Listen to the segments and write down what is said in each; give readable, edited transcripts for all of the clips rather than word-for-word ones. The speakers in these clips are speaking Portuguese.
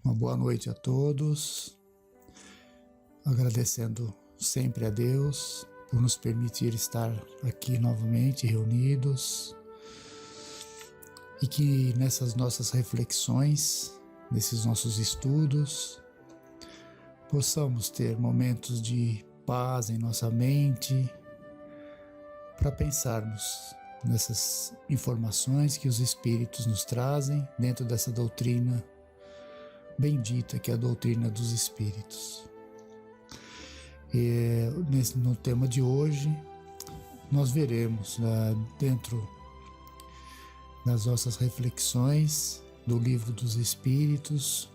Uma boa noite a todos, agradecendo sempre a Deus por nos permitir estar aqui novamente reunidos e que nessas nossas reflexões, nesses nossos estudos, possamos ter momentos de paz em nossa mente para pensarmos nessas informações que os Espíritos nos trazem dentro dessa doutrina bendita que é a doutrina dos Espíritos. E no tema de hoje, nós veremos dentro das nossas reflexões do Livro dos Espíritos,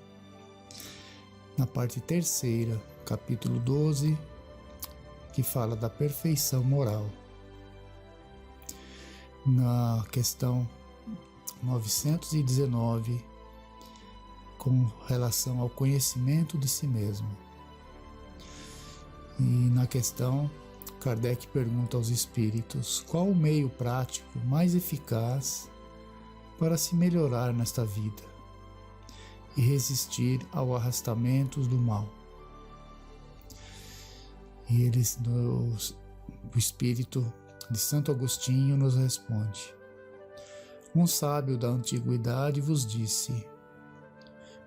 na parte 3ª, capítulo 12, que fala da perfeição moral. Na questão 919, com relação ao conhecimento de si mesmo. E na questão, Kardec pergunta aos espíritos qual o meio prático mais eficaz para se melhorar nesta vida e resistir ao arrastamento do mal. E o espírito de Santo Agostinho nos responde: um sábio da antiguidade vos disse: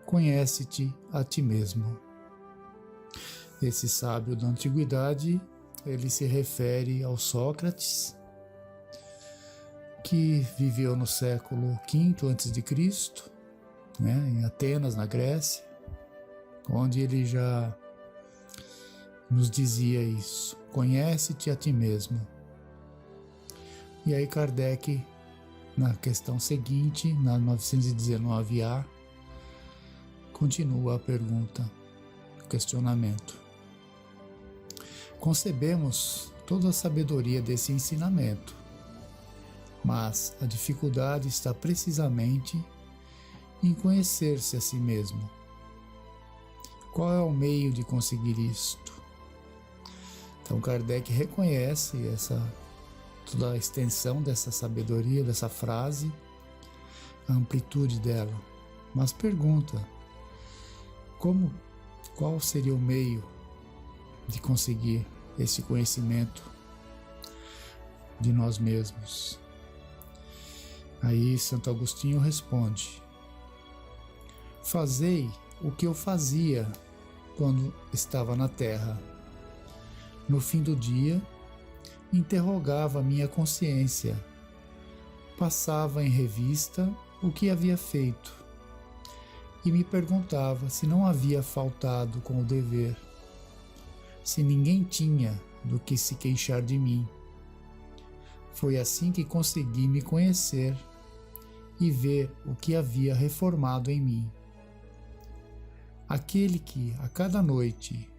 conhece-te a ti mesmo. Esse sábio da antiguidade, ele se refere ao Sócrates, que viveu no século V a.C., em Atenas, na Grécia, onde ele já nos dizia isso: conhece-te a ti mesmo. E aí Kardec, na questão seguinte, na 919A, continua a pergunta, o questionamento. Concebemos toda a sabedoria desse ensinamento, mas a dificuldade está precisamente em conhecer-se a si mesmo. Qual é o meio de conseguir isto? Então Kardec reconhece toda a extensão dessa sabedoria, dessa frase, a amplitude dela, mas pergunta: qual seria o meio de conseguir esse conhecimento de nós mesmos? Aí Santo Agostinho responde: fazei o que eu fazia quando estava na terra. No fim do dia, interrogava minha consciência, passava em revista o que havia feito e me perguntava se não havia faltado com o dever, se ninguém tinha do que se queixar de mim. Foi assim que consegui me conhecer e ver o que havia reformado em mim. Aquele que, a cada noite,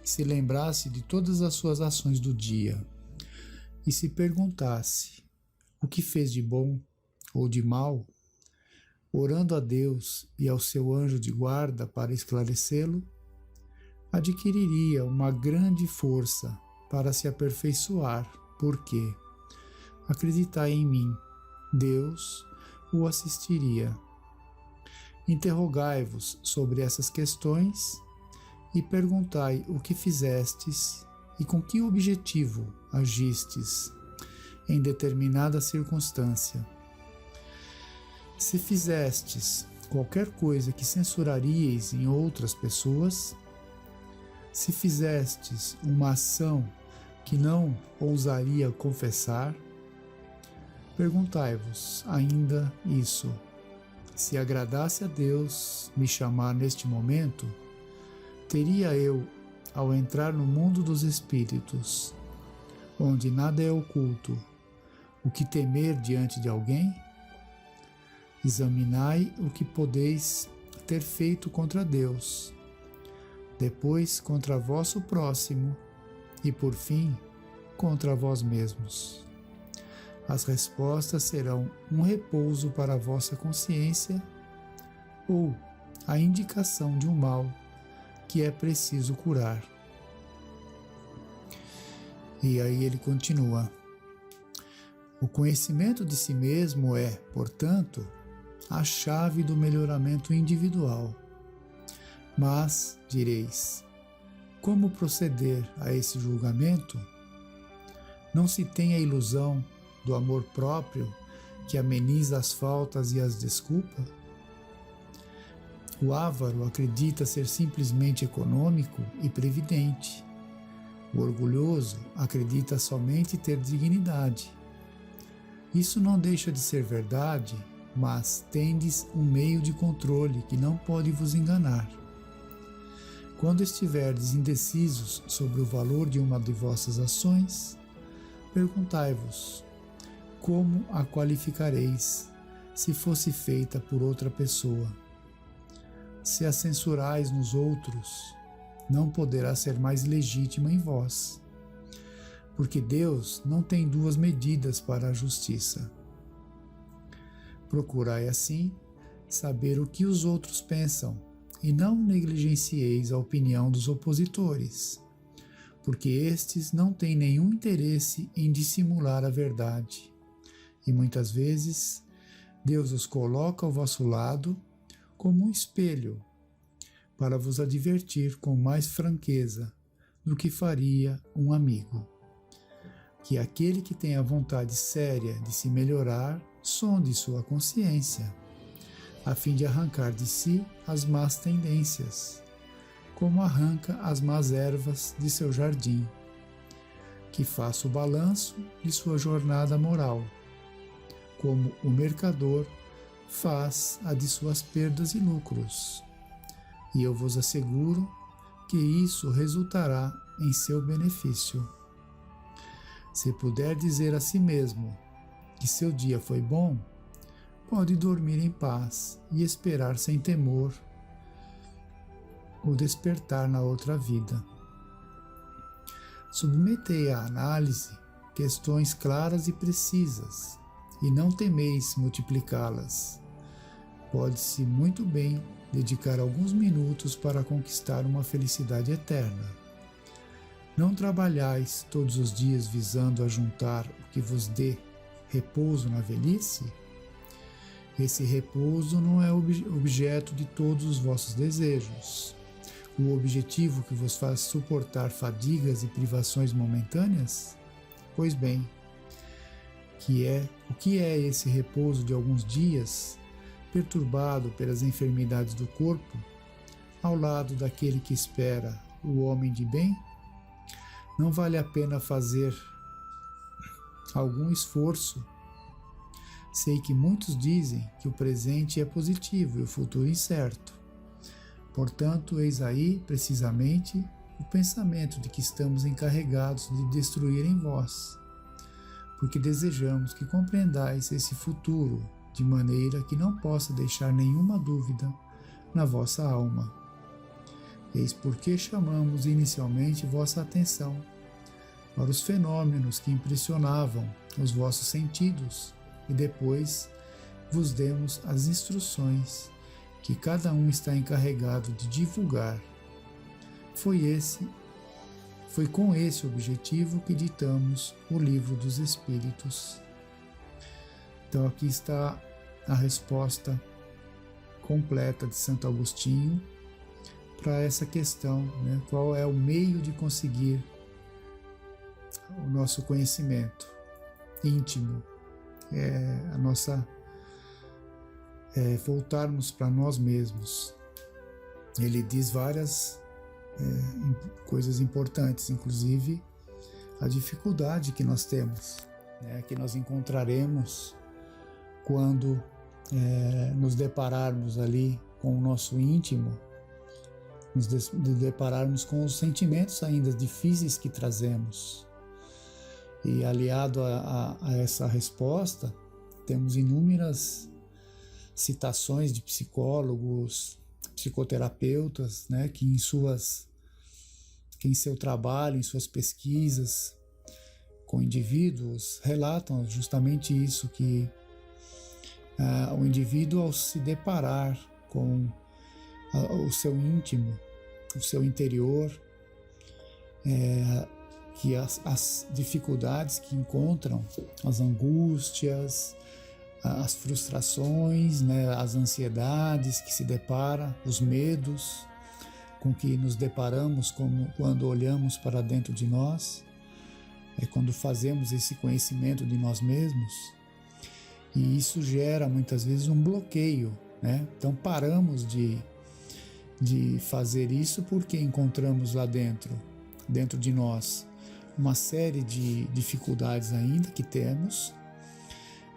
se lembrasse de todas as suas ações do dia e se perguntasse o que fez de bom ou de mal, orando a Deus e ao seu anjo de guarda para esclarecê-lo, adquiriria uma grande força para se aperfeiçoar, porque, acreditai em mim, Deus o assistiria. Interrogai-vos sobre essas questões e perguntai o que fizestes e com que objetivo agistes em determinada circunstância. Se fizestes qualquer coisa que censuraríeis em outras pessoas, se fizestes uma ação que não ousaria confessar, perguntai-vos ainda isso: se agradasse a Deus me chamar neste momento, teria eu, ao entrar no mundo dos espíritos, onde nada é oculto, o que temer diante de alguém? Examinai o que podeis ter feito contra Deus, depois contra vosso próximo e, por fim, contra vós mesmos. As respostas serão um repouso para a vossa consciência ou a indicação de um mal que é preciso curar. E aí ele continua: o conhecimento de si mesmo é, portanto, a chave do melhoramento individual, Mas, direis, como proceder a esse julgamento? Não se tem a ilusão do amor próprio que ameniza as faltas e as desculpa? O avaro acredita ser simplesmente econômico e previdente. O orgulhoso acredita somente ter dignidade. Isso não deixa de ser verdade, mas tendes um meio de controle que não pode vos enganar. Quando estiverdes indecisos sobre o valor de uma de vossas ações, perguntai-vos: como a qualificareis se fosse feita por outra pessoa? Se a censurais nos outros, não poderá ser mais legítima em vós, porque Deus não tem duas medidas para a justiça. Procurai, assim, saber o que os outros pensam, e não negligencieis a opinião dos opositores, porque estes não têm nenhum interesse em dissimular a verdade, e muitas vezes Deus os coloca ao vosso lado como um espelho, para vos advertir com mais franqueza do que faria um amigo. Que aquele que tem a vontade séria de se melhorar, sonde sua consciência, a fim de arrancar de si as más tendências, como arranca as más ervas de seu jardim. Que faça o balanço de sua jornada moral, como o mercador faz a de suas perdas e lucros. E eu vos asseguro que isso resultará em seu benefício. Se puder dizer a si mesmo que seu dia foi bom, pode dormir em paz e esperar sem temor o despertar na outra vida. Submetei à análise questões claras e precisas, e não temeis multiplicá-las. Pode-se muito bem dedicar alguns minutos para conquistar uma felicidade eterna. Não trabalhais todos os dias visando ajuntar o que vos dê repouso na velhice? Esse repouso não é objeto de todos os vossos desejos. O objetivo que vos faz suportar fadigas e privações momentâneas? Pois bem, o que é esse repouso de alguns dias, perturbado pelas enfermidades do corpo, ao lado daquele que espera o homem de bem? Não vale a pena fazer algum esforço. Sei que muitos dizem que o presente é positivo e o futuro incerto. Portanto, eis aí, precisamente, o pensamento de que estamos encarregados de destruir em vós, porque desejamos que compreendais esse futuro de maneira que não possa deixar nenhuma dúvida na vossa alma. Eis porque chamamos inicialmente vossa atenção para os fenômenos que impressionavam os vossos sentidos e depois vos demos as instruções que cada um está encarregado de divulgar. Foi com esse objetivo que ditamos o Livro dos Espíritos. Então aqui está a resposta completa de Santo Agostinho para essa questão, né? Qual é o meio de conseguir o nosso conhecimento íntimo, a nossa voltarmos para nós mesmos. Ele diz várias coisas importantes, inclusive a dificuldade que nós temos, né, que nós encontraremos quando nos depararmos ali com o nosso íntimo, nos depararmos com os sentimentos ainda difíceis que trazemos. E aliado a essa resposta, temos inúmeras citações de psicólogos, psicoterapeutas, né, que em seu trabalho, em suas pesquisas com indivíduos, relatam justamente isso, que o indivíduo, ao se deparar com o seu íntimo, o seu interior, que as dificuldades que encontram, as angústias, as frustrações, né, as ansiedades que se depara, os medos, com que nos deparamos quando olhamos para dentro de nós, quando fazemos esse conhecimento de nós mesmos, e isso gera muitas vezes um bloqueio, né? Então paramos de fazer isso porque encontramos lá dentro de nós, uma série de dificuldades ainda que temos,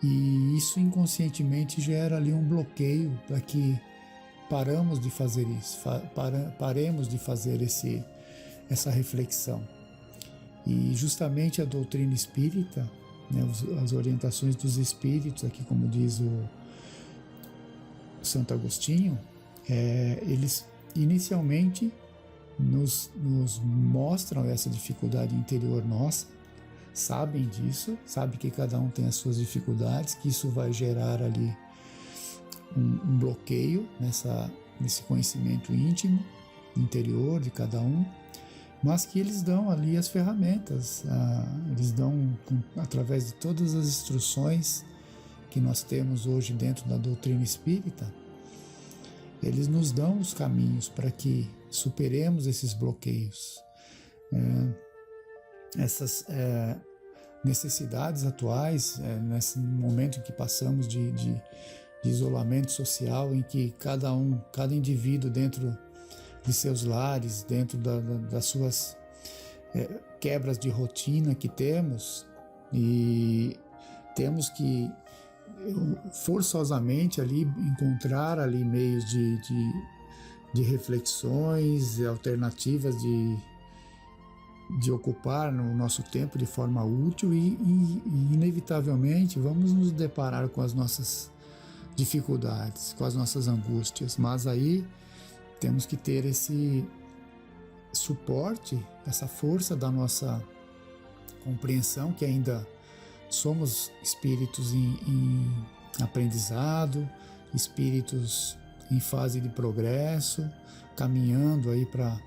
e isso inconscientemente gera ali um bloqueio para que paremos de fazer isso, paremos de fazer essa reflexão. E justamente a doutrina espírita, né, as orientações dos espíritos, aqui como diz o Santo Agostinho, eles inicialmente nos mostram essa dificuldade interior nossa, sabem disso, sabem que cada um tem as suas dificuldades, que isso vai gerar ali um bloqueio nesse conhecimento íntimo, interior de cada um, mas que eles dão ali as ferramentas, eles dão, através de todas as instruções que nós temos hoje dentro da doutrina espírita, eles nos dão os caminhos para que superemos esses bloqueios, essas necessidades atuais, nesse momento em que passamos de isolamento social, em que cada indivíduo dentro de seus lares, dentro das suas quebras de rotina que temos, e temos que forçosamente ali encontrar ali meios de reflexões, alternativas de ocupar no nosso tempo de forma útil, e inevitavelmente vamos nos deparar com as nossas dificuldades, com as nossas angústias, mas aí temos que ter esse suporte, essa força da nossa compreensão, que ainda somos espíritos em aprendizado, espíritos em fase de progresso, caminhando aí para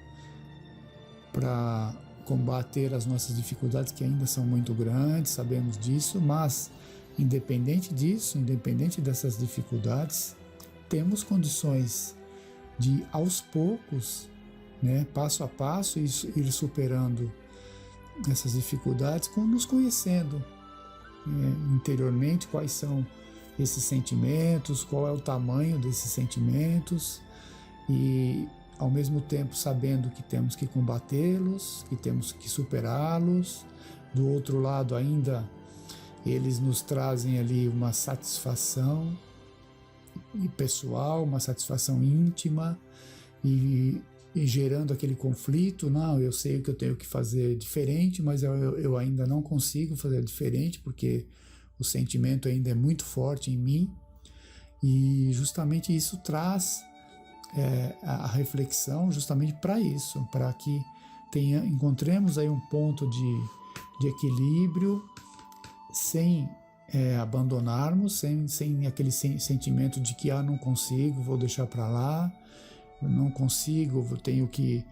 combater as nossas dificuldades, que ainda são muito grandes, sabemos disso, mas independente disso, independente dessas dificuldades, temos condições de, aos poucos, né, passo a passo, ir superando essas dificuldades, nos conhecendo interiormente quais são esses sentimentos, qual é o tamanho desses sentimentos, e ao mesmo tempo sabendo que temos que combatê-los, que temos que superá-los. Do outro lado ainda, eles nos trazem ali uma satisfação pessoal, uma satisfação íntima, e gerando aquele conflito. Não, eu sei o que eu tenho que fazer diferente, mas eu ainda não consigo fazer diferente, porque o sentimento ainda é muito forte em mim, e justamente isso traz a reflexão justamente para isso, para que encontremos aí um ponto de equilíbrio, sem abandonarmos, sem aquele sentimento de que não consigo, vou deixar para lá, não consigo, tenho que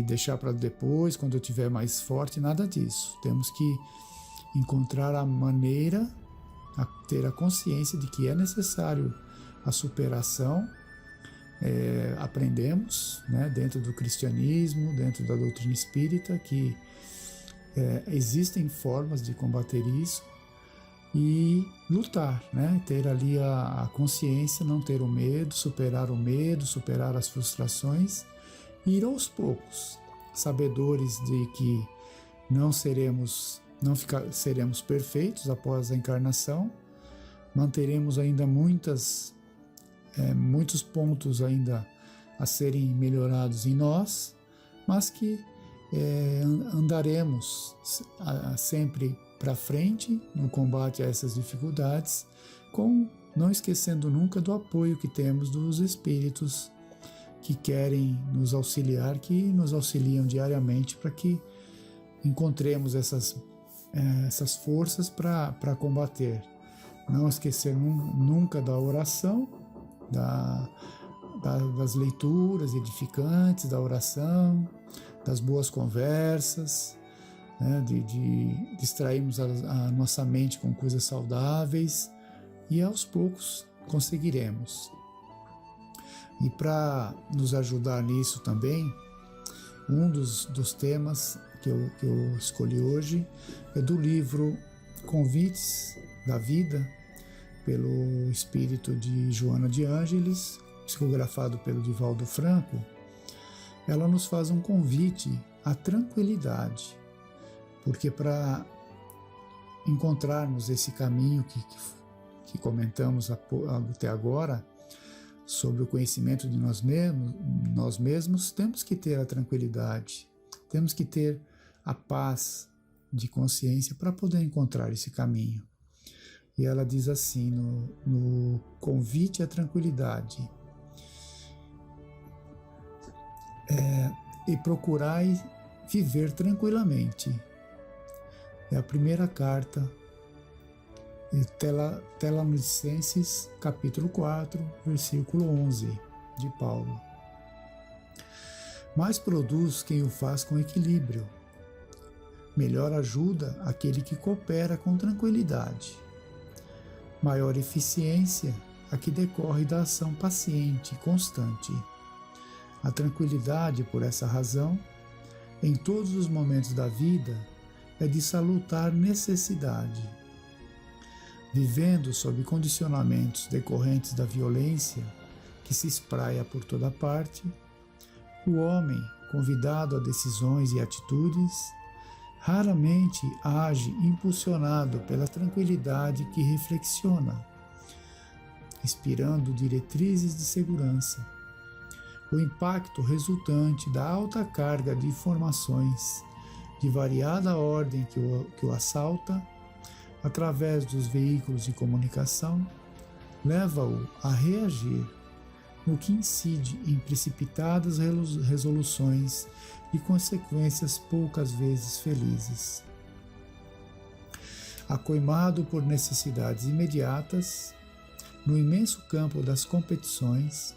deixar para depois, quando eu estiver mais forte. Nada disso. Temos que encontrar a maneira, ter a consciência de que é necessário a superação. Aprendemos, né, dentro do cristianismo, dentro da doutrina espírita, que existem formas de combater isso e lutar, né, ter ali a consciência, não ter o medo, superar as frustrações, e ir aos poucos, sabedores de que seremos perfeitos após a encarnação, manteremos ainda muitos pontos ainda a serem melhorados em nós, mas que andaremos sempre para frente no combate a essas dificuldades, não esquecendo nunca do apoio que temos dos espíritos que querem nos auxiliar, que nos auxiliam diariamente, para que encontremos essas forças para combater. Não esquecer nunca da oração, das leituras edificantes, da oração, das boas conversas, né, de distrairmos a nossa mente com coisas saudáveis, e aos poucos conseguiremos. E para nos ajudar nisso também, um dos temas que eu escolhi hoje é do livro Convites da Vida, pelo espírito de Joana de Ângeles, psicografado pelo Divaldo Franco. Ela nos faz um convite à tranquilidade, porque para encontrarmos esse caminho que comentamos até agora, sobre o conhecimento de nós mesmos, temos que ter a tranquilidade, temos que ter a paz de consciência para poder encontrar esse caminho. E ela diz assim, no convite à tranquilidade, e procurai viver tranquilamente. É a primeira carta, Tessalonicenses, capítulo 4, versículo 11, de Paulo. Mais produz quem o faz com equilíbrio. Melhor ajuda aquele que coopera com tranquilidade. Maior eficiência a que decorre da ação paciente e constante. A tranquilidade, por essa razão, em todos os momentos da vida, é de salutar necessidade. Vivendo sob condicionamentos decorrentes da violência que se espraia por toda parte, o homem, convidado a decisões e atitudes, raramente age impulsionado pela tranquilidade que reflexiona, inspirando diretrizes de segurança. O impacto resultante da alta carga de informações de variada ordem que o assalta, através dos veículos de comunicação, leva-o a reagir, no que incide em precipitadas resoluções e consequências poucas vezes felizes. Acoimado por necessidades imediatas, no imenso campo das competições,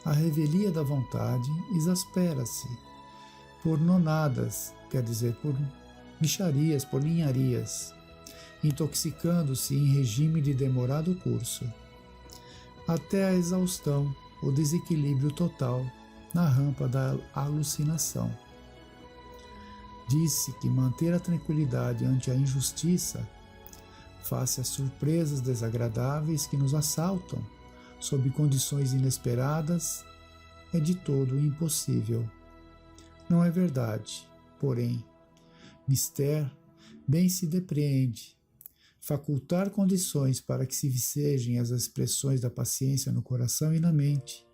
a revelia da vontade exaspera-se por nonadas, quer dizer, por mixarias, por ninharias, intoxicando-se em regime de demorado curso, até a exaustão ou desequilíbrio total na rampa da alucinação. Diz-se que manter a tranquilidade ante a injustiça, face às surpresas desagradáveis que nos assaltam, sob condições inesperadas, é de todo impossível. Não é verdade, porém, mister bem se depreende. Facultar condições para que se vicejem as expressões da paciência no coração e na mente,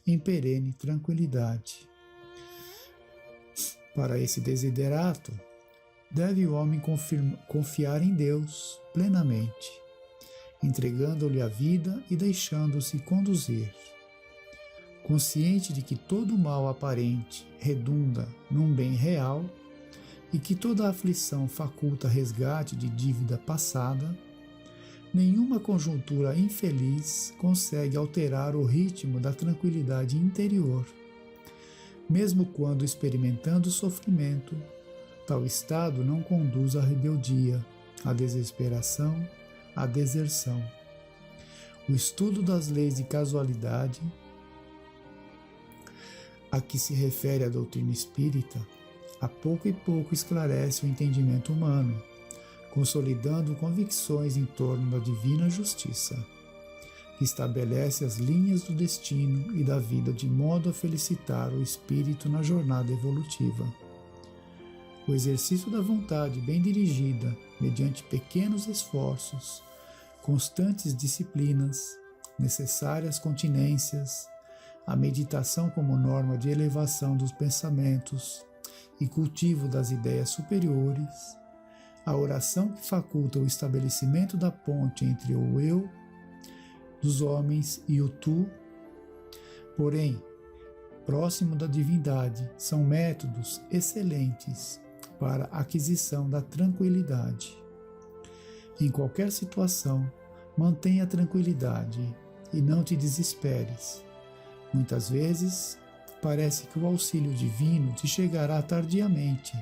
em perene tranquilidade. Para esse desiderato, deve o homem confiar em Deus plenamente, entregando-lhe a vida e deixando-se conduzir. Consciente de que todo mal aparente redunda num bem real, e que toda aflição faculta resgate de dívida passada, nenhuma conjuntura infeliz consegue alterar o ritmo da tranquilidade interior. Mesmo quando experimentando sofrimento, tal estado não conduz à rebeldia, à desesperação, à deserção. O estudo das leis de casualidade, a que se refere a doutrina espírita, a pouco e pouco esclarece o entendimento humano, consolidando convicções em torno da divina justiça, que estabelece as linhas do destino e da vida de modo a felicitar o espírito na jornada evolutiva. O exercício da vontade bem dirigida, mediante pequenos esforços, constantes disciplinas, necessárias continências, a meditação como norma de elevação dos pensamentos, e cultivo das ideias superiores, a oração que faculta o estabelecimento da ponte entre o eu dos homens e o tu, porém, próximo da divindade, são métodos excelentes para a aquisição da tranquilidade. Em qualquer situação, mantenha a tranquilidade e não te desesperes. Muitas vezes, parece que o auxílio divino te chegará tardiamente.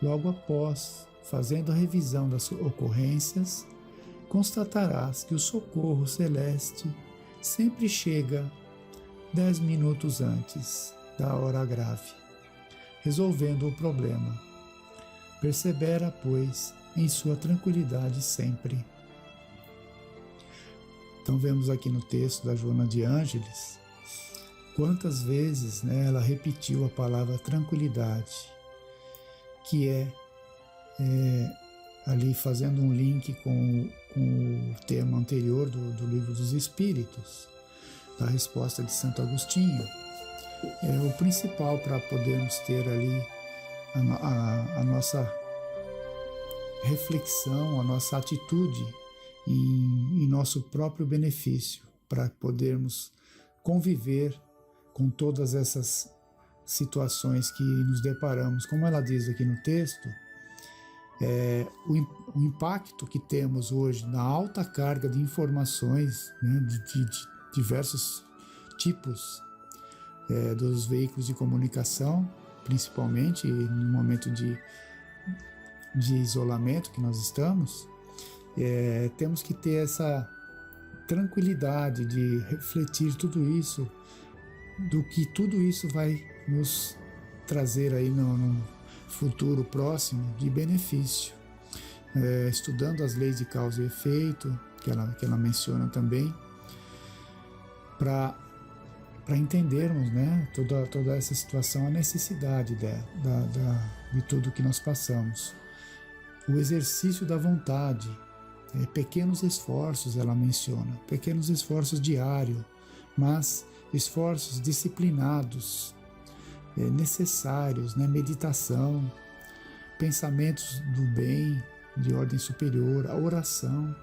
Logo após, fazendo a revisão das ocorrências, constatarás que o socorro celeste sempre chega 10 minutos antes da hora grave, resolvendo o problema. Persevera, pois, em sua tranquilidade sempre. Então vemos aqui no texto da Joana de Ângeles quantas vezes, ela repetiu a palavra tranquilidade, que ali fazendo um link com o tema anterior do Livro dos Espíritos, da resposta de Santo Agostinho, é o principal para podermos ter ali a nossa reflexão, a nossa atitude em nosso próprio benefício, para podermos conviver com todas essas situações que nos deparamos. Como ela diz aqui no texto, o impacto que temos hoje na alta carga de informações, de diversos tipos dos veículos de comunicação, principalmente no momento de isolamento que nós estamos, temos que ter essa tranquilidade de refletir tudo isso, do que tudo isso vai nos trazer aí no futuro próximo de benefício, estudando as leis de causa e efeito, que ela menciona também, para entendermos, toda essa situação, a necessidade de tudo que nós passamos. O exercício da vontade, pequenos esforços, ela menciona, pequenos esforços diários, mas esforços disciplinados, necessários, meditação, pensamentos do bem, de ordem superior, a oração,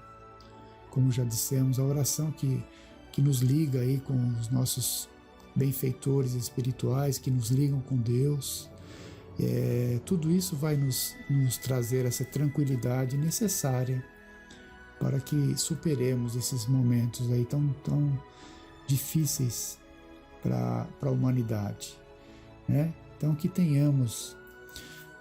como já dissemos, a oração que nos liga aí com os nossos benfeitores espirituais, que nos ligam com Deus. Tudo isso vai nos trazer essa tranquilidade necessária para que superemos esses momentos aí tão difíceis para a humanidade, Então que tenhamos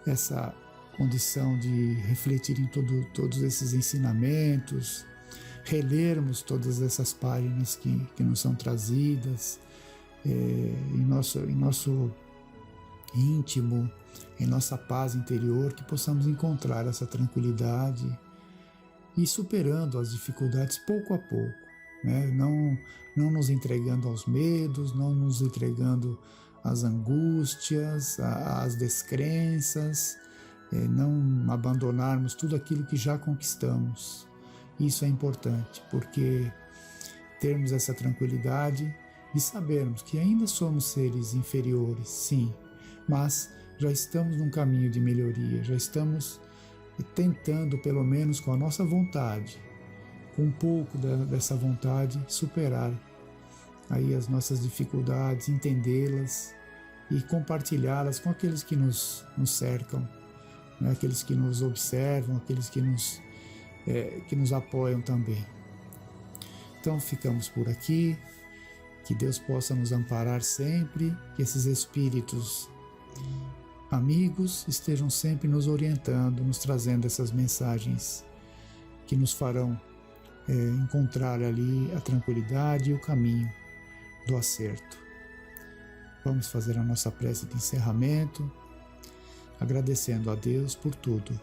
essa condição de refletir em todos esses ensinamentos, relermos todas essas páginas que nos são trazidas em nosso íntimo, em nossa paz interior, que possamos encontrar essa tranquilidade e superando as dificuldades pouco a pouco, não nos entregando aos medos, não nos entregando às angústias, às descrenças, não abandonarmos tudo aquilo que já conquistamos. Isso é importante, porque termos essa tranquilidade e sabermos que ainda somos seres inferiores, sim, mas já estamos num caminho de melhoria, já estamos tentando, pelo menos com a nossa vontade, com um pouco dessa vontade, superar aí as nossas dificuldades, entendê-las e compartilhá-las com aqueles que nos cercam, aqueles que nos observam, aqueles que nos apoiam também. Então ficamos por aqui, que Deus possa nos amparar sempre, que esses espíritos amigos estejam sempre nos orientando, nos trazendo essas mensagens que nos farão encontrar ali a tranquilidade e o caminho do acerto. Vamos fazer a nossa prece de encerramento, agradecendo a Deus por tudo.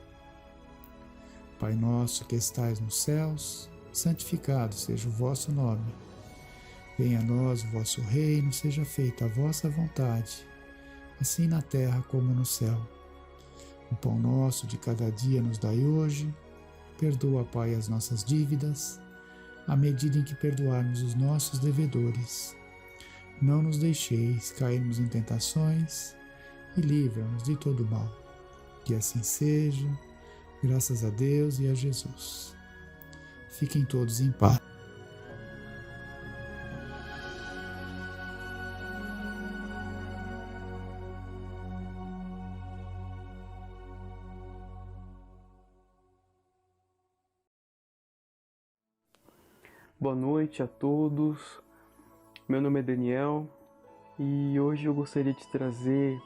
Pai nosso que estais nos céus, santificado seja o vosso nome. Venha a nós o vosso reino, seja feita a vossa vontade, assim na terra como no céu. O pão nosso de cada dia nos dai hoje. Perdoa, Pai, as nossas dívidas, à medida em que perdoarmos os nossos devedores. Não nos deixeis cairmos em tentações e livra-nos de todo mal. Que assim seja, graças a Deus e a Jesus. Fiquem todos em paz. Boa noite a todos, meu nome é Daniel e hoje eu gostaria de trazer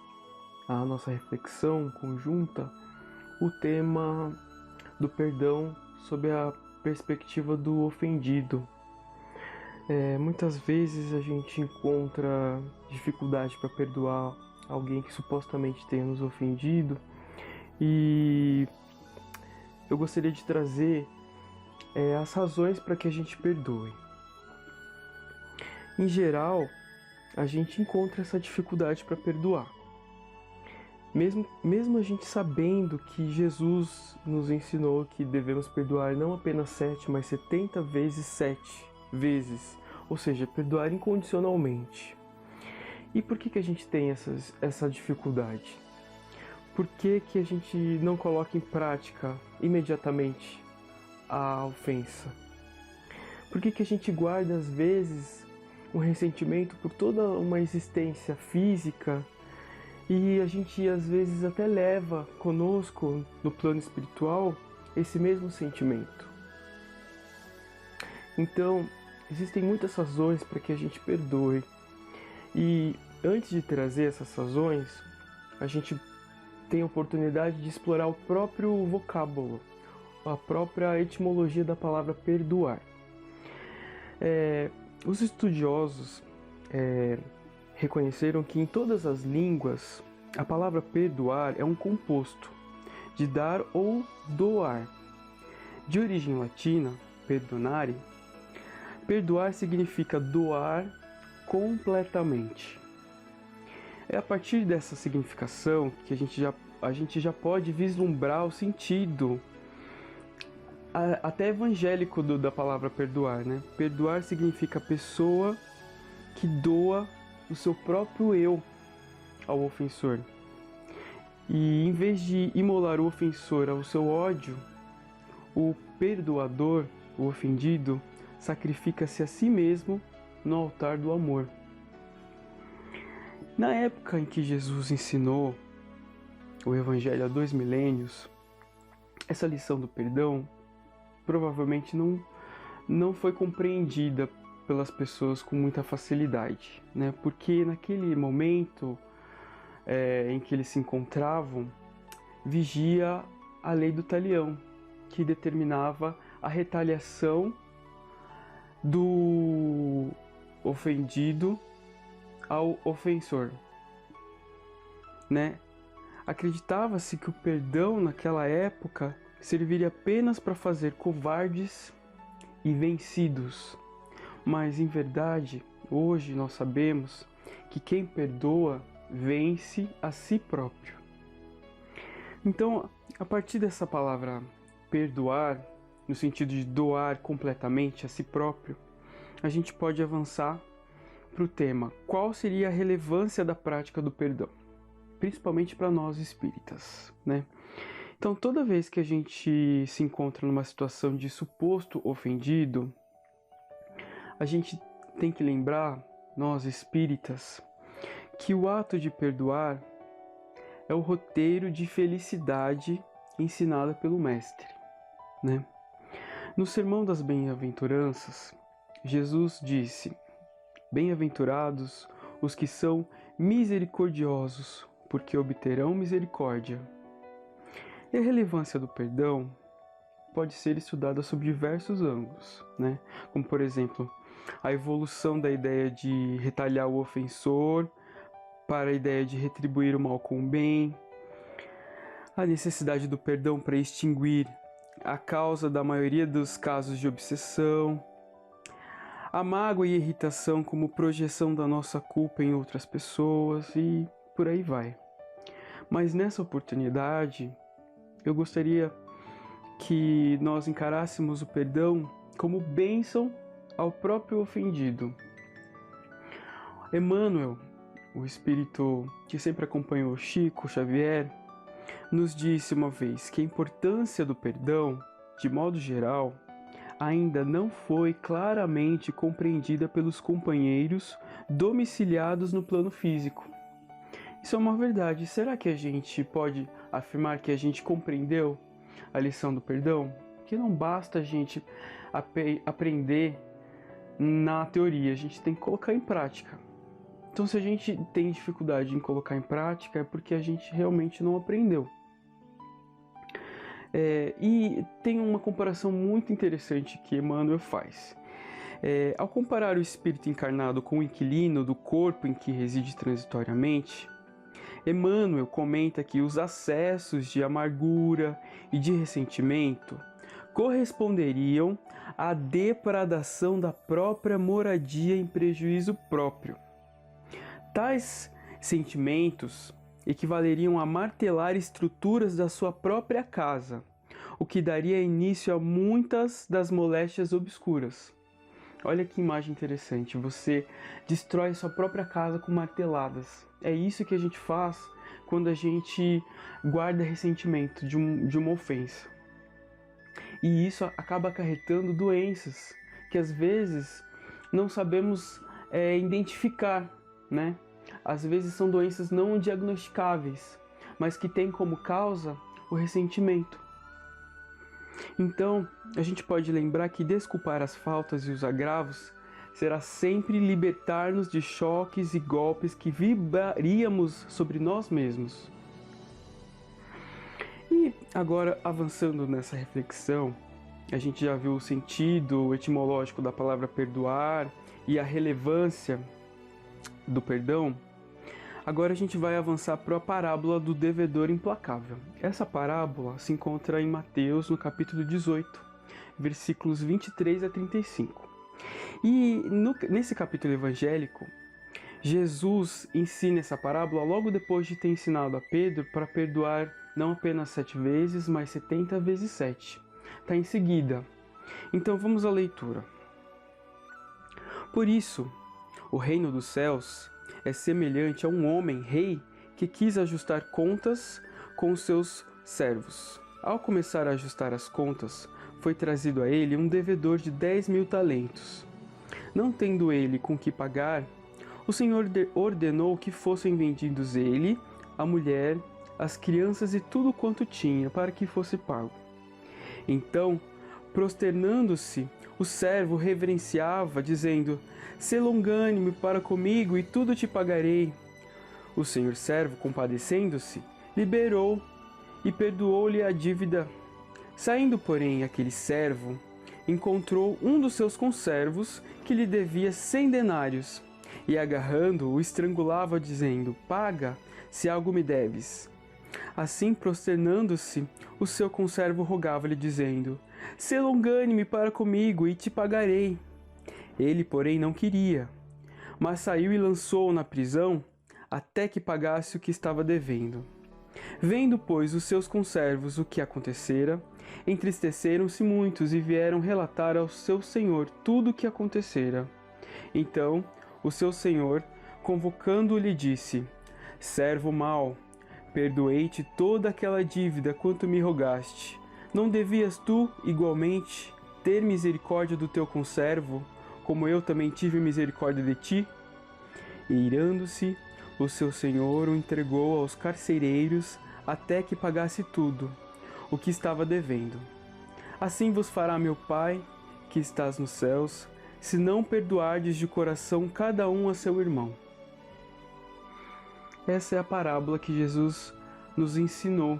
à nossa reflexão conjunta o tema do perdão sob a perspectiva do ofendido. Muitas vezes a gente encontra dificuldade para perdoar alguém que supostamente tenha nos ofendido, e eu gostaria de trazer as razões para que a gente perdoe. Em geral, a gente encontra essa dificuldade para perdoar. Mesmo a gente sabendo que Jesus nos ensinou que devemos perdoar não apenas 7, mas 70 vezes 7 vezes, ou seja, perdoar incondicionalmente. E por que a gente tem essa dificuldade? Por que a gente não coloca em prática imediatamente a ofensa? Por que a gente guarda às vezes um ressentimento por toda uma existência física, e a gente às vezes até leva conosco no plano espiritual esse mesmo sentimento? Então, existem muitas razões para que a gente perdoe. E antes de trazer essas razões, a gente tem a oportunidade de explorar o próprio vocábulo, a própria etimologia da palavra perdoar. Os estudiosos reconheceram que em todas as línguas a palavra perdoar é um composto de dar ou doar. De origem latina, perdonare, perdoar significa doar completamente. É a partir dessa significação que a gente já pode vislumbrar o sentido até evangélico da palavra perdoar, né? Perdoar significa pessoa que doa o seu próprio eu ao ofensor. E em vez de imolar o ofensor ao seu ódio, o perdoador, o ofendido, sacrifica-se a si mesmo no altar do amor. Na época em que Jesus ensinou o Evangelho há 2 milênios, essa lição do perdão provavelmente não foi compreendida pelas pessoas com muita facilidade, né? Porque naquele momento em que eles se encontravam, vigia a lei do talião, que determinava a retaliação do ofendido ao ofensor, né? Acreditava-se que o perdão naquela época serviria apenas para fazer covardes e vencidos. Mas em verdade, hoje nós sabemos que quem perdoa vence a si próprio. Então, a partir dessa palavra perdoar, no sentido de doar completamente a si próprio, a gente pode avançar para o tema: qual seria a relevância da prática do perdão? Principalmente para nós espíritas, né? Então, toda vez que a gente se encontra numa situação de suposto ofendido, a gente tem que lembrar, nós espíritas, que o ato de perdoar é o roteiro de felicidade ensinado pelo Mestre, né? No Sermão das Bem-aventuranças, Jesus disse: bem-aventurados os que são misericordiosos, porque obterão misericórdia. E a relevância do perdão pode ser estudada sob diversos ângulos, né? Como, por exemplo, a evolução da ideia de retaliar o ofensor para a ideia de retribuir o mal com o bem, a necessidade do perdão para extinguir a causa da maioria dos casos de obsessão, a mágoa e irritação como projeção da nossa culpa em outras pessoas e por aí vai. Mas nessa oportunidade, eu gostaria que nós encarássemos o perdão como bênção ao próprio ofendido. Emmanuel, o espírito que sempre acompanhou Chico Xavier, nos disse uma vez que a importância do perdão, de modo geral, ainda não foi claramente compreendida pelos companheiros domiciliados no plano físico. Isso é uma verdade. Será que a gente pode afirmar que a gente compreendeu a lição do perdão? Que não basta a gente aprender na teoria, a gente tem que colocar em prática. Então, se a gente tem dificuldade em colocar em prática, é porque a gente realmente não aprendeu. E tem uma comparação muito interessante que Emmanuel faz. Ao comparar o espírito encarnado com o inquilino do corpo em que reside transitoriamente, Emmanuel comenta que os acessos de amargura e de ressentimento corresponderiam à depradação da própria moradia em prejuízo próprio. Tais sentimentos equivaleriam a martelar estruturas da sua própria casa, o que daria início a muitas das moléstias obscuras. Olha que imagem interessante, você destrói sua própria casa com marteladas. É isso que a gente faz quando a gente guarda ressentimento de uma ofensa. E isso acaba acarretando doenças que às vezes não sabemos identificar, né? Às vezes são doenças não diagnosticáveis, mas que têm como causa o ressentimento. Então, a gente pode lembrar que desculpar as faltas e os agravos será sempre libertar-nos de choques e golpes que vibraríamos sobre nós mesmos. E agora, avançando nessa reflexão, a gente já viu o sentido etimológico da palavra perdoar e a relevância do perdão. Agora a gente vai avançar para a parábola do devedor implacável. Essa parábola se encontra em Mateus, no capítulo 18, versículos 23 a 35. E nesse capítulo evangélico, Jesus ensina essa parábola logo depois de ter ensinado a Pedro para perdoar não apenas 7 vezes, mas 70 vezes 7. Está em seguida. Então vamos à leitura. Por isso, o reino dos céus é semelhante a um homem rei que quis ajustar contas com os seus servos. Ao começar a ajustar as contas, foi trazido a ele um devedor de 10.000 talentos. Não tendo ele com que pagar, o Senhor ordenou que fossem vendidos ele, a mulher, as crianças e tudo quanto tinha, para que fosse pago. Então, prosternando-se, o servo reverenciava, dizendo: "Sê longânime para comigo e tudo te pagarei." O senhor servo, compadecendo-se, liberou e perdoou-lhe a dívida. Saindo, porém, aquele servo, encontrou um dos seus conservos que lhe devia 100 denários, e agarrando-o, estrangulava, dizendo: "Paga, se algo me deves." Assim, prosternando-se, o seu conservo rogava-lhe, dizendo: "Sê longânime para comigo e te pagarei." Ele, porém, não queria, mas saiu e lançou-o na prisão até que pagasse o que estava devendo. Vendo, pois, os seus conservos o que acontecera, entristeceram-se muitos e vieram relatar ao seu senhor tudo o que acontecera. Então, o seu senhor, convocando-o, lhe disse: "Servo mau, perdoei-te toda aquela dívida quanto me rogaste. Não devias tu, igualmente, ter misericórdia do teu conservo, como eu também tive misericórdia de ti?" E irando-se, o seu senhor o entregou aos carcereiros até que pagasse tudo o que estava devendo. Assim vos fará meu Pai, que estás nos céus, se não perdoardes de coração cada um a seu irmão. Essa é a parábola que Jesus nos ensinou,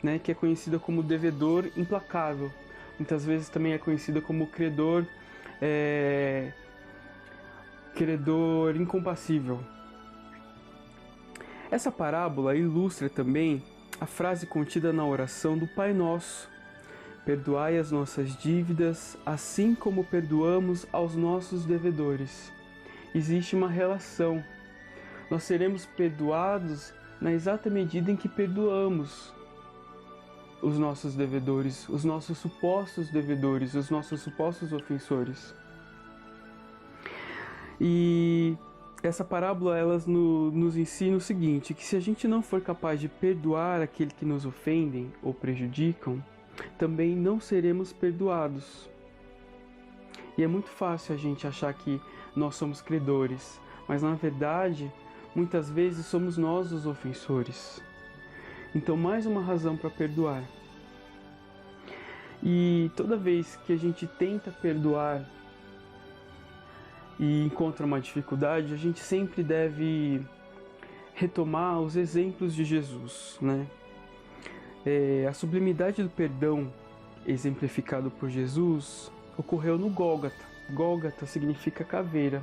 né, que é conhecida como devedor implacável. Muitas vezes também é conhecida como credor incompassível. Essa parábola ilustra também a frase contida na oração do Pai Nosso: "Perdoai as nossas dívidas, assim como perdoamos aos nossos devedores." Existe uma relação. Nós seremos perdoados na exata medida em que perdoamos os nossos devedores, os nossos supostos devedores, os nossos supostos ofensores. E essa parábola nos ensina o seguinte, que se a gente não for capaz de perdoar aquele que nos ofendem ou prejudicam, também não seremos perdoados. E é muito fácil a gente achar que nós somos credores, mas na verdade, muitas vezes somos nós os ofensores. Então, mais uma razão para perdoar. E toda vez que a gente tenta perdoar e encontra uma dificuldade, a gente sempre deve retomar os exemplos de Jesus, né? A sublimidade do perdão exemplificado por Jesus ocorreu no Gólgota, Gólgota significa caveira.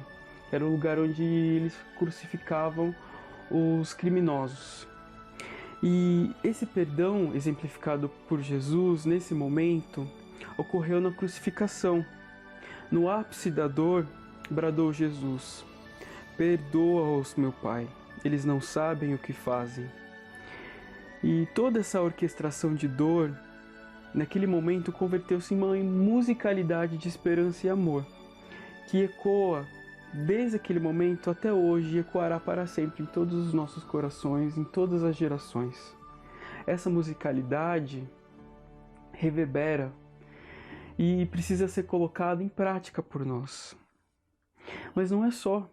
Era o lugar onde eles crucificavam os criminosos. E esse perdão exemplificado por Jesus nesse momento ocorreu na crucificação. No ápice da dor, bradou Jesus: perdoa-os, meu Pai, eles não sabem o que fazem. E toda essa orquestração de dor, naquele momento, converteu-se em uma musicalidade de esperança e amor, que ecoa desde aquele momento até hoje e ecoará para sempre em todos os nossos corações, em todas as gerações. Essa musicalidade reverbera e precisa ser colocada em prática por nós. Mas não é só.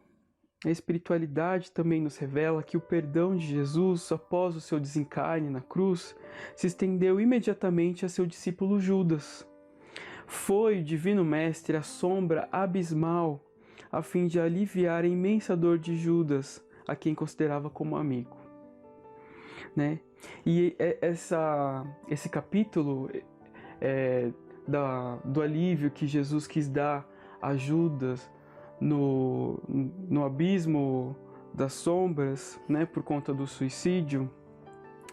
A espiritualidade também nos revela que o perdão de Jesus, após o seu desencarne na cruz, se estendeu imediatamente a seu discípulo Judas. Foi o Divino Mestre a sombra abismal a fim de aliviar a imensa dor de Judas, a quem considerava como amigo. Né? E esse capítulo do alívio que Jesus quis dar a Judas no abismo das sombras, né, por conta do suicídio,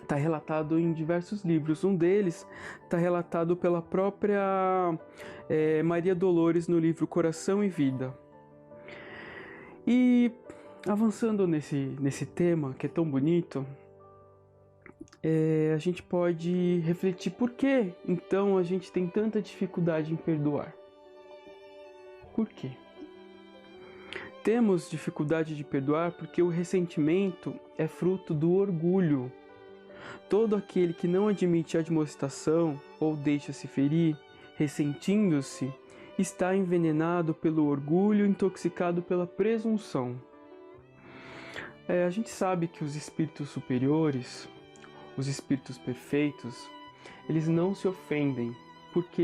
está relatado em diversos livros. Um deles está relatado pela própria Maria Dolores no livro Coração e Vida. E avançando nesse tema que é tão bonito, a gente pode refletir por que então a gente tem tanta dificuldade em perdoar. Por quê? Temos dificuldade de perdoar porque o ressentimento é fruto do orgulho. Todo aquele que não admite a admoestação ou deixa-se ferir, ressentindo-se, está envenenado pelo orgulho, intoxicado pela presunção. A gente sabe que os espíritos superiores, os espíritos perfeitos, eles não se ofendem, porque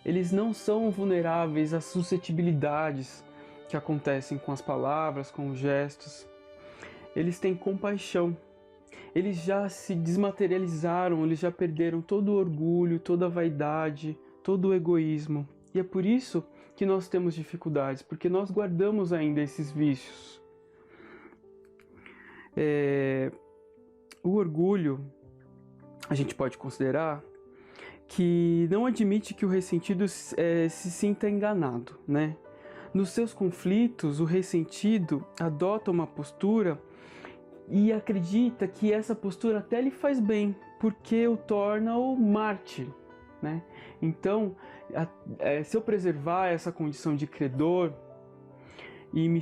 eles não são vulneráveis às suscetibilidades que acontecem com as palavras, com os gestos. Eles têm compaixão. Eles já se desmaterializaram, eles já perderam todo o orgulho, toda a vaidade, todo o egoísmo. E é por isso que nós temos dificuldades, porque nós guardamos ainda esses vícios. O orgulho, a gente pode considerar que não admite que o ressentido se sinta enganado, né? Nos seus conflitos, o ressentido adota uma postura e acredita que essa postura até lhe faz bem, porque o torna o mártir, né? Então, se eu preservar essa condição de credor e me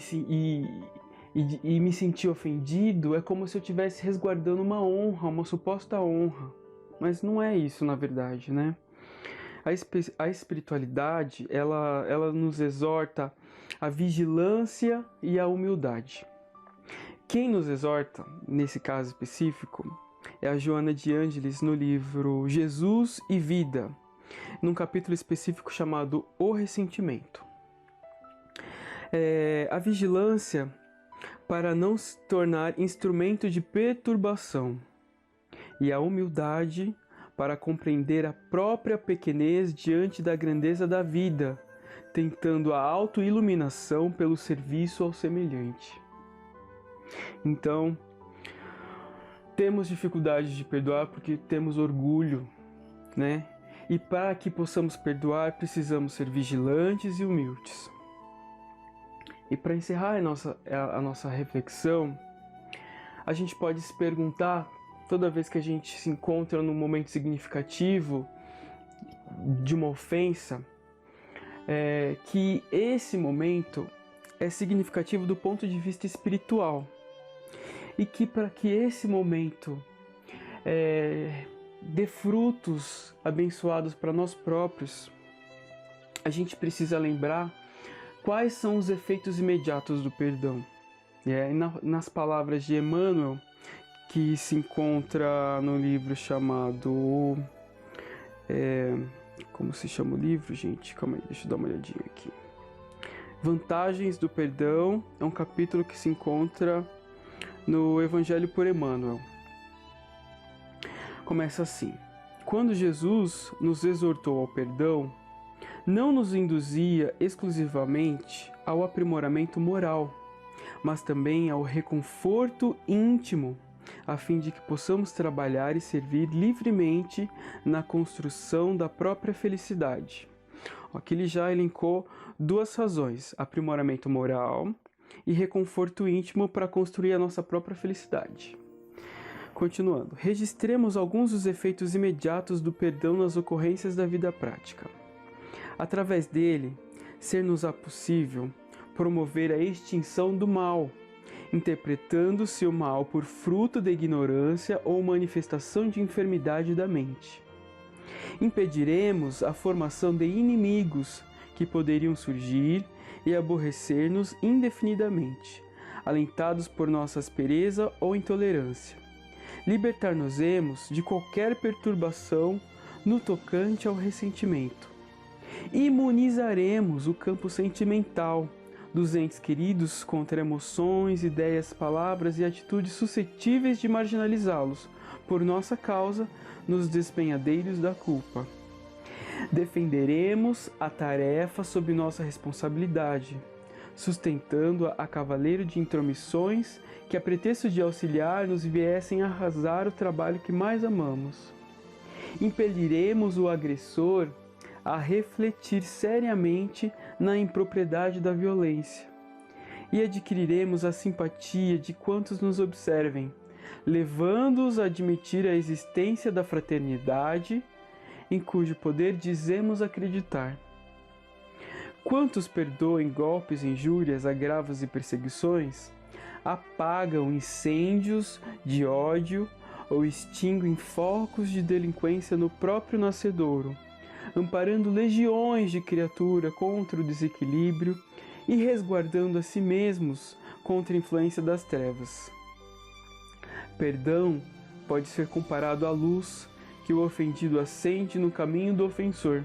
sentir ofendido, é como se eu estivesse resguardando uma honra, uma suposta honra. Mas não é isso, na verdade, né? A espiritualidade, ela nos exorta à vigilância e à humildade. Quem nos exorta, nesse caso específico, é a Joana de Ângeles no livro Jesus e Vida, num capítulo específico chamado O Ressentimento. A vigilância para não se tornar instrumento de perturbação e a humildade para compreender a própria pequenez diante da grandeza da vida, tentando a autoiluminação pelo serviço ao semelhante. Então, temos dificuldade de perdoar porque temos orgulho, né? E para que possamos perdoar, precisamos ser vigilantes e humildes. E para encerrar a nossa reflexão, a gente pode se perguntar, toda vez que a gente se encontra num momento significativo de uma ofensa, que esse momento é significativo do ponto de vista espiritual. E que para que esse momento dê frutos abençoados para nós próprios, a gente precisa lembrar quais são os efeitos imediatos do perdão. Nas palavras de Emmanuel, que se encontra no livro chamado... como se chama o livro, gente? Calma aí, deixa eu dar uma olhadinha aqui. Vantagens do Perdão, é um capítulo que se encontra no Evangelho por Emmanuel. Começa assim: quando Jesus nos exortou ao perdão, não nos induzia exclusivamente ao aprimoramento moral, mas também ao reconforto íntimo, a fim de que possamos trabalhar e servir livremente na construção da própria felicidade. Aqui ele já elencou duas razões: aprimoramento moral e reconforto íntimo para construir a nossa própria felicidade. Continuando, registremos alguns dos efeitos imediatos do perdão nas ocorrências da vida prática. Através dele, ser-nos-á possível promover a extinção do mal, interpretando-se o mal por fruto da ignorância ou manifestação de enfermidade da mente. Impediremos a formação de inimigos que poderiam surgir e aborrecer-nos indefinidamente, alentados por nossa aspereza ou intolerância. Libertar-nos-emos de qualquer perturbação no tocante ao ressentimento. Imunizaremos o campo sentimental dos entes queridos contra emoções, ideias, palavras e atitudes suscetíveis de marginalizá-los, por nossa causa, nos despenhadeiros da culpa. Defenderemos a tarefa sob nossa responsabilidade, sustentando-a a cavaleiro de intromissões que, a pretexto de auxiliar, nos viessem arrasar o trabalho que mais amamos. Impeliremos o agressor a refletir seriamente na impropriedade da violência e adquiriremos a simpatia de quantos nos observem, levando-os a admitir a existência da fraternidade em cujo poder dizemos acreditar. Quantos perdoem golpes, injúrias, agravos e perseguições, apagam incêndios de ódio ou extinguem focos de delinquência no próprio nascedouro, amparando legiões de criatura contra o desequilíbrio e resguardando a si mesmos contra a influência das trevas. Perdão pode ser comparado à luz que o ofendido acende no caminho do ofensor.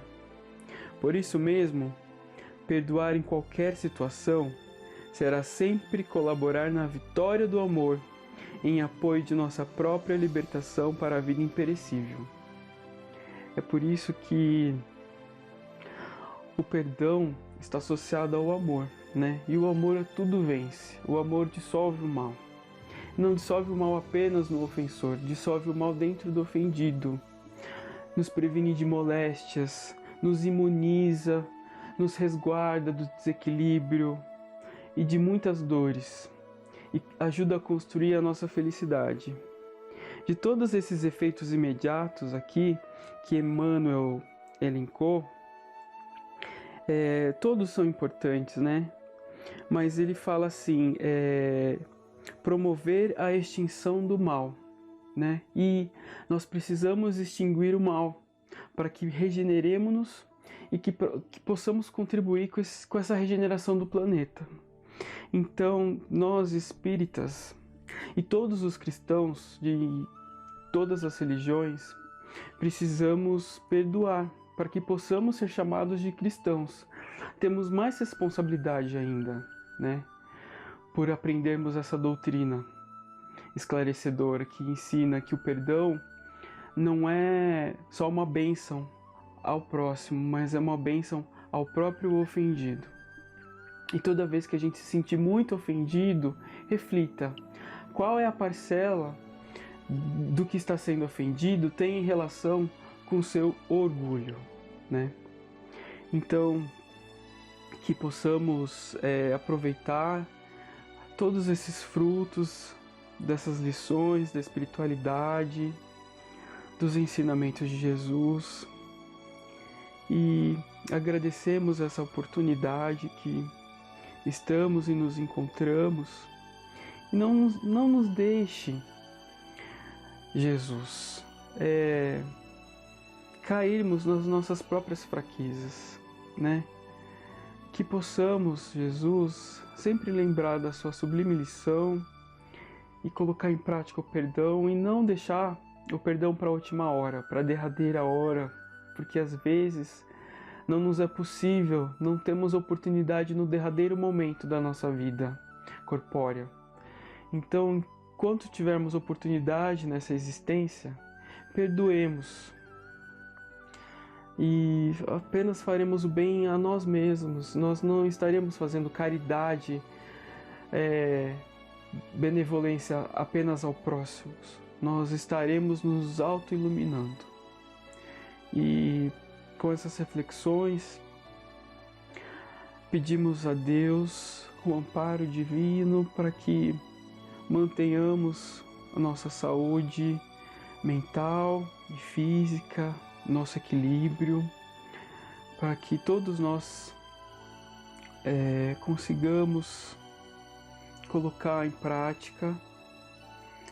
Por isso mesmo, perdoar em qualquer situação será sempre colaborar na vitória do amor, em apoio de nossa própria libertação para a vida imperecível. É por isso que o perdão está associado ao amor, né? E o amor tudo vence. O amor dissolve o mal. Não dissolve o mal apenas no ofensor, dissolve o mal dentro do ofendido. Nos previne de moléstias, nos imuniza, nos resguarda do desequilíbrio e de muitas dores, e ajuda a construir a nossa felicidade. De todos esses efeitos imediatos aqui, que Emmanuel elencou, todos são importantes, né? Mas ele fala assim, promover a extinção do mal, né? E nós precisamos extinguir o mal para que regeneremos-nos e que possamos contribuir com essa regeneração do planeta. Então, nós espíritas e todos os cristãos de todas as religiões precisamos perdoar para que possamos ser chamados de cristãos. Temos mais responsabilidade ainda, né? Por aprendermos essa doutrina esclarecedora que ensina que o perdão não é só uma bênção ao próximo, mas é uma bênção ao próprio ofendido. E toda vez que a gente se sentir muito ofendido, reflita: qual é a parcela do que está sendo ofendido tem em relação com o seu orgulho, né? Então, que possamos aproveitar todos esses frutos dessas lições da espiritualidade, dos ensinamentos de Jesus, e agradecemos essa oportunidade que estamos e nos encontramos. E não nos deixe, Jesus, cairmos nas nossas próprias fraquezas, né? Que possamos, Jesus, sempre lembrar da sua sublime lição e colocar em prática o perdão e não deixar o perdão para a última hora, para a derradeira hora, porque às vezes não nos é possível, não temos oportunidade no derradeiro momento da nossa vida corpórea. Então, enquanto tivermos oportunidade nessa existência, perdoemos. e apenas faremos o bem a nós mesmos. Nós não estaremos fazendo caridade, benevolência apenas ao próximo. Nós estaremos nos auto-iluminando. E com essas reflexões, pedimos a Deus o amparo divino para que mantenhamos a nossa saúde mental e física, nosso equilíbrio, para que todos nós consigamos colocar em prática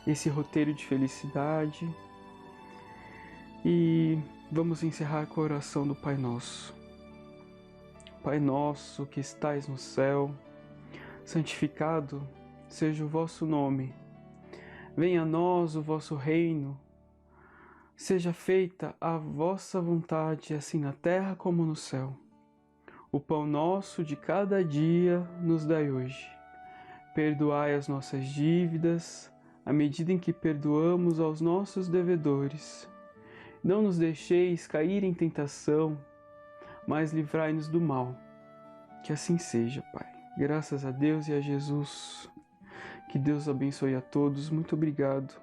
esse roteiro de felicidade. E vamos encerrar com a oração do Pai Nosso. Pai nosso que estais no céu, santificado seja o vosso nome. Venha a nós o vosso reino. Seja feita a vossa vontade, assim na terra como no céu. O pão nosso de cada dia nos dai hoje. Perdoai as nossas dívidas, à medida em que perdoamos aos nossos devedores. Não nos deixeis cair em tentação, mas livrai-nos do mal. Que assim seja, Pai. Graças a Deus e a Jesus. Que Deus abençoe a todos. Muito obrigado.